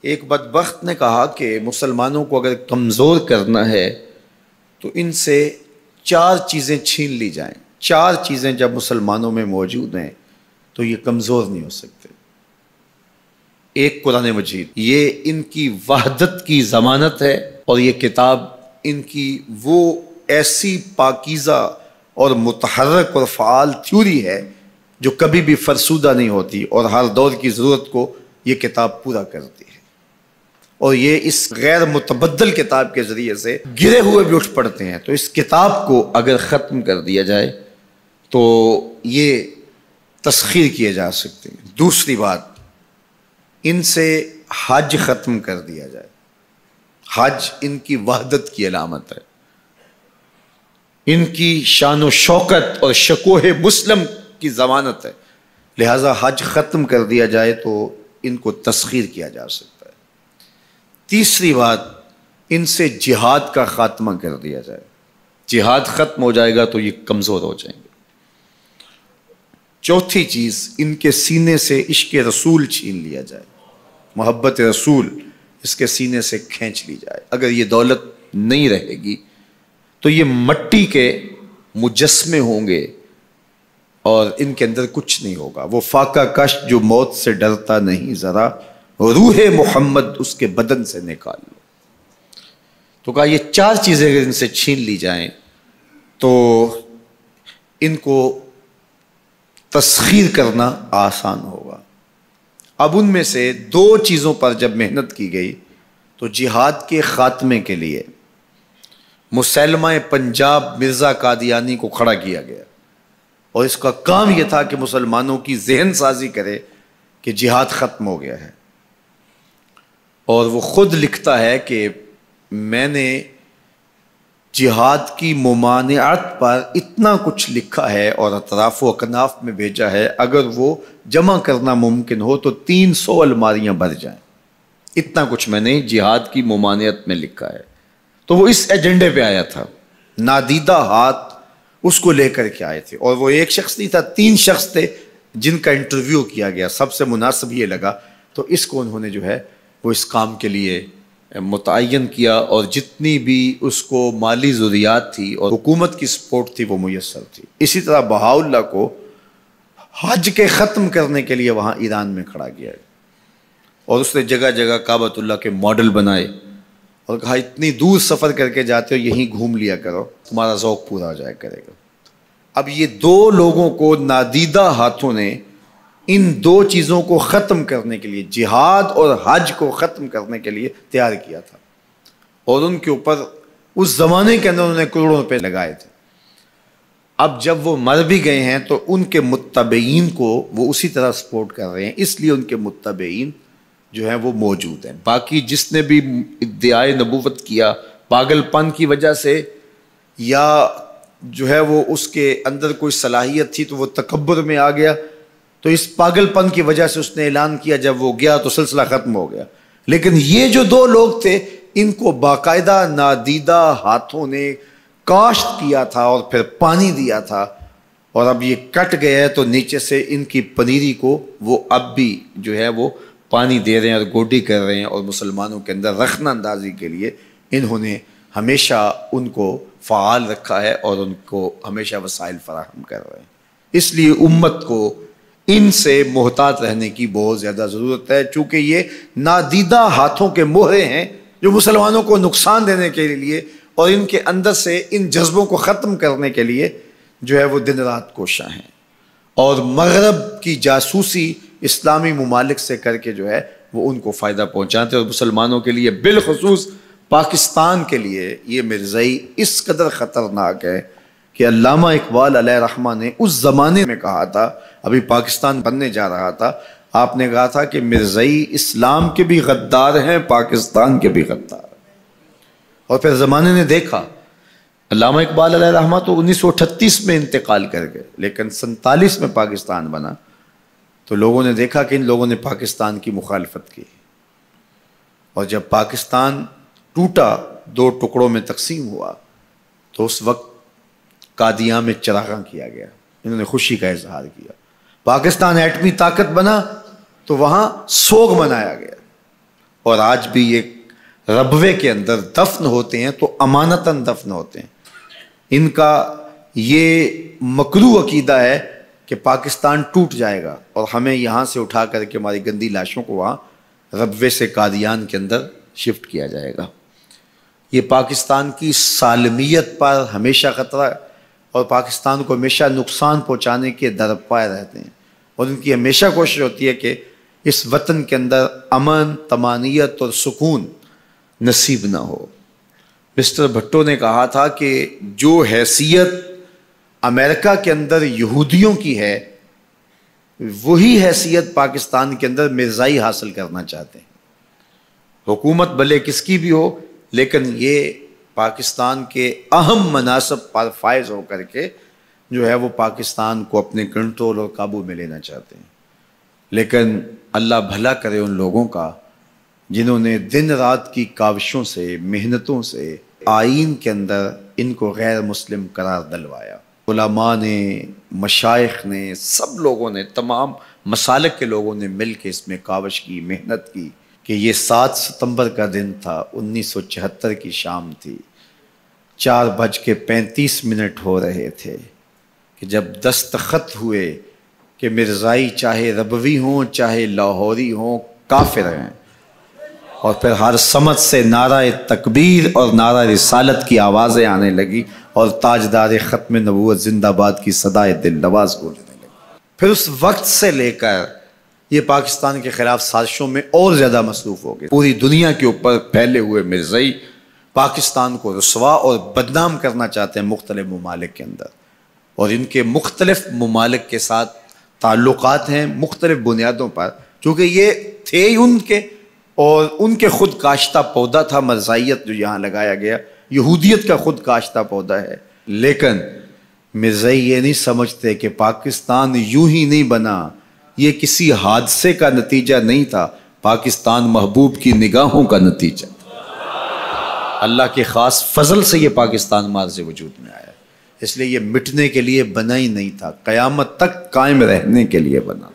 ایک بدبخت نے کہا کہ مسلمانوں کو اگر کمزور کرنا ہے تو ان سے 4 چیزیں چھین لی جائیں. 4 چیزیں جب مسلمانوں میں موجود ہیں تو یہ کمزور نہیں ہو سکتے. ایک قرآن مجید، یہ ان کی وحدت کی ضمانت ہے، اور یہ کتاب ان کی وہ ایسی پاکیزہ اور متحرک اور فعال تھیوری ہے جو کبھی بھی فرسودہ نہیں ہوتی، اور ہر دور کی ضرورت کو یہ کتاب پورا کرتی ہے. اور یہ اس غیر متبدل کتاب کے ذریعے سے گرے ہوئے بھی اٹھ پڑتے ہیں. تو اس کتاب کو اگر ختم کر دیا جائے تو یہ تسخیر کیے جا سکتے ہیں. دوسری بات، ان سے حج ختم کر دیا جائے. حج ان کی وحدت کی علامت ہے، ان کی شان و شوکت اور شکوہ مسلم کی ضمانت ہے. لہذا حج ختم کر دیا جائے تو ان کو تسخیر کیا جا سکتا ہے. تیسری بات، ان سے جہاد کا خاتمہ کر دیا جائے. جہاد ختم ہو جائے گا تو یہ کمزور ہو جائیں گے. چوتھی چیز، ان کے سینے سے عشق رسول چھین لیا جائے. محبت رسول اس کے سینے سے کھینچ لی جائے. اگر یہ دولت نہیں رہے گی تو یہ مٹی کے مجسمے ہوں گے اور ان کے اندر کچھ نہیں ہوگا. وہ فاقہ کش جو موت سے ڈرتا نہیں ذرا، روح محمد اس کے بدن سے نکال لو. تو کہا یہ 4 چیزیں اگر ان سے چھین لی جائیں تو ان کو تسخیر کرنا آسان ہوگا. اب ان میں سے 2 چیزوں پر جب محنت کی گئی تو جہاد کے خاتمے کے لیے مسلمہ پنجاب مرزا قادیانی کو کھڑا کیا گیا، اور اس کا کام یہ تھا کہ مسلمانوں کی ذہن سازی کرے کہ جہاد ختم ہو گیا ہے. اور وہ خود لکھتا ہے کہ میں نے جہاد کی ممانعت پر اتنا کچھ لکھا ہے اور اطراف و اکناف میں بھیجا ہے، اگر وہ جمع کرنا ممکن ہو تو 300 الماریاں بھر جائیں. اتنا کچھ میں نے جہاد کی ممانعت میں لکھا ہے. تو وہ اس ایجنڈے پہ آیا تھا. نادیدہ ہاتھ اس کو لے کر کے آئے تھے، اور وہ ایک شخص نہیں تھا، 3 شخص تھے جن کا انٹرویو کیا گیا. سب سے مناسب یہ لگا تو اس کو انہوں نے جو ہے وہ اس کام کے لیے متعین کیا، اور جتنی بھی اس کو مالی ضروریات تھی اور حکومت کی سپورٹ تھی وہ میسر تھی. اسی طرح بہاءاللہ کو حج کے ختم کرنے کے لیے وہاں ایران میں کھڑا کیا، اور اس نے جگہ جگہ کعبۃ اللہ کے ماڈل بنائے اور کہا اتنی دور سفر کر کے جاتے ہو، یہیں گھوم لیا کرو، تمہارا ذوق پورا ہو جائے کرے گا. اب یہ 2 لوگوں کو نادیدہ ہاتھوں نے ان 2 چیزوں کو ختم کرنے کے لیے، جہاد اور حج کو ختم کرنے کے لیے تیار کیا تھا، اور ان کے اوپر اس زمانے کے اندر انہوں نے کروڑوں روپے لگائے تھے. اب جب وہ مر بھی گئے ہیں تو ان کے متبعین کو وہ اسی طرح سپورٹ کر رہے ہیں، اس لیے ان کے متبعین جو ہیں وہ موجود ہیں. باقی جس نے بھی ادعائے نبوت کیا پاگل پن کی وجہ سے، یا جو ہے وہ اس کے اندر کوئی صلاحیت تھی تو وہ تکبر میں آ گیا، تو اس پاگل پن کی وجہ سے اس نے اعلان کیا، جب وہ گیا تو سلسلہ ختم ہو گیا. لیکن یہ جو 2 لوگ تھے ان کو باقاعدہ نادیدہ ہاتھوں نے کاشت کیا تھا اور پھر پانی دیا تھا، اور اب یہ کٹ گیا ہے تو نیچے سے ان کی پنیری کو وہ اب بھی جو ہے وہ پانی دے رہے ہیں اور گوڈی کر رہے ہیں، اور مسلمانوں کے اندر رخنہ اندازی کے لیے انہوں نے ہمیشہ ان کو فعال رکھا ہے اور ان کو ہمیشہ وسائل فراہم کر رہے ہیں. اس لیے امت کو ان سے محتاط رہنے کی بہت زیادہ ضرورت ہے، چونکہ یہ نادیدہ ہاتھوں کے مہرے ہیں جو مسلمانوں کو نقصان دینے کے لیے اور ان کے اندر سے ان جذبوں کو ختم کرنے کے لیے جو ہے وہ دن رات کوشاں ہیں، اور مغرب کی جاسوسی اسلامی ممالک سے کر کے جو ہے وہ ان کو فائدہ پہنچاتے ہیں. اور مسلمانوں کے لیے بالخصوص پاکستان کے لیے یہ مرزائی اس قدر خطرناک ہے کہ علامہ اقبال علیہ رحمہ نے اس زمانے میں کہا تھا، ابھی پاکستان بننے جا رہا تھا، آپ نے کہا تھا کہ مرزائی اسلام کے بھی غدار ہیں، پاکستان کے بھی غدار ہیں. اور پھر زمانے نے دیکھا، علامہ اقبال علیہ رحمہ تو 1938 میں انتقال کر گئے، لیکن 47 میں پاکستان بنا تو لوگوں نے دیکھا کہ ان لوگوں نے پاکستان کی مخالفت کی، اور جب پاکستان ٹوٹا، 2 ٹکڑوں میں تقسیم ہوا، تو اس وقت قادیاں میں چراغاں کیا گیا، انہوں نے خوشی کا اظہار کیا. پاکستان ایٹمی طاقت بنا تو وہاں سوگ منایا گیا، اور آج بھی یہ ربوے کے اندر دفن ہوتے ہیں تو امانتاً دفن ہوتے ہیں. ان کا یہ مکروہ عقیدہ ہے کہ پاکستان ٹوٹ جائے گا اور ہمیں یہاں سے اٹھا کر کے ہماری گندی لاشوں کو وہاں ربوے سے قادیان کے اندر شفٹ کیا جائے گا. یہ پاکستان کی سالمیت پر ہمیشہ خطرہ ہے اور پاکستان کو ہمیشہ نقصان پہنچانے کے درپائے رہتے ہیں اور ان کی ہمیشہ کوشش ہوتی ہے کہ اس وطن کے اندر امن، طمانینت اور سکون نصیب نہ ہو. مسٹر بھٹو نے کہا تھا کہ جو حیثیت امریکہ کے اندر یہودیوں کی ہے وہی حیثیت پاکستان کے اندر مرزائی حاصل کرنا چاہتے ہیں. حکومت بھلے کس کی بھی ہو لیکن یہ پاکستان کے اہم مناصب پر فائز ہو کر کے جو ہے وہ پاکستان کو اپنے کنٹرول اور قابو میں لینا چاہتے ہیں. لیکن اللہ بھلا کرے ان لوگوں کا جنہوں نے دن رات کی کاوشوں سے، محنتوں سے آئین کے اندر ان کو غیر مسلم قرار دلوایا. علماء نے، مشائخ نے، سب لوگوں نے، تمام مسالک کے لوگوں نے مل کے اس میں کاوش کی، محنت کی کہ یہ 7 ستمبر کا دن تھا، 1974 کی شام تھی، 4:35 ہو رہے تھے کہ جب دستخط ہوئے کہ مرزائی چاہے ربوی ہوں چاہے لاہوری ہوں کافر ہیں. اور پھر ہر سمت سے نعرہ تکبیر اور نعرہ رسالت کی آوازیں آنے لگی اور تاجدار ختم نبوت زندہ باد کی صدائے دل نواز گونجنے لگی. پھر اس وقت سے لے کر یہ پاکستان کے خلاف سازشوں میں اور زیادہ مصروف ہو گئے. پوری دنیا کے اوپر پھیلے ہوئے مرزائی پاکستان کو رسوا اور بدنام کرنا چاہتے ہیں مختلف ممالک کے اندر، اور ان کے مختلف ممالک کے ساتھ تعلقات ہیں مختلف بنیادوں پر، چونکہ یہ تھے ان کے اور ان کے خود کاشتہ پودا تھا مرزائیت جو یہاں لگایا گیا، یہودیت کا خود کاشتہ پودا ہے. لیکن مرزائی یہ نہیں سمجھتے کہ پاکستان یوں ہی نہیں بنا، یہ کسی حادثے کا نتیجہ نہیں تھا، پاکستان محبوب کی نگاہوں کا نتیجہ تھا. اللہ کے خاص فضل سے یہ پاکستان مارز وجود میں آیا، اس لیے یہ مٹنے کے لیے بنا ہی نہیں تھا، قیامت تک قائم رہنے کے لیے بنا.